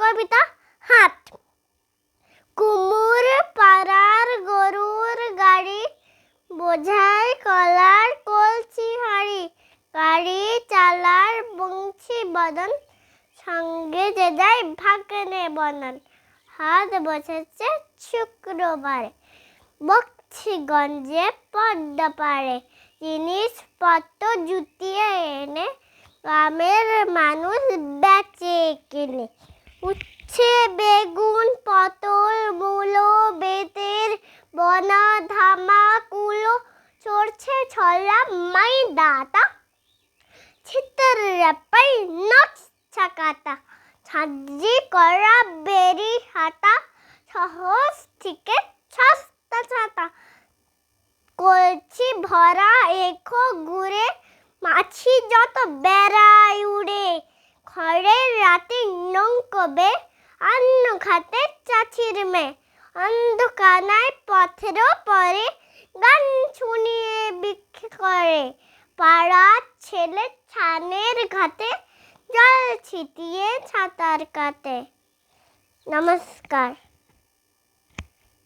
কবিতা হাট। কুমুর পাড়ার গরুর গাড়ি, বোঝাই কলার কলসি হাড়ি, গাড়ি চালার বংশী বদন, সঙ্গে যে যায় ভাগ্নে বনন। হাট বসেছে শুক্রবারে, বকশীগঞ্জে পদ্ম পাড়ে, জিনিসপত্র জুটিয়ে এনে গ্রামের মানুষ বেচে কিনে। উচ্ছে, বেগুন, পটল, মূলো, বেতের বনা, ধামা, কুলো, চড়ছে ছলা মাই দাতা, ছিতর রেপাই নচ ছাকাতা, ছাজি করা বেরি হাতা, সহজ থেকে সস্তা ছাতা। কলছি ভরা এখো ঘুরে, মাছি যত বেড়ায় উড়ে, খড়ের রাতে নঙ্কবে, অন্ন খাতে চাচির মেয়ে, অন্ধকানায় পথের পরে গান শুনিয়ে ভিক্ষে করে, পাড়ার ছেলে ছানের ঘাটে জল ছিটিয়ে সাঁতার কাটে। নমস্কার।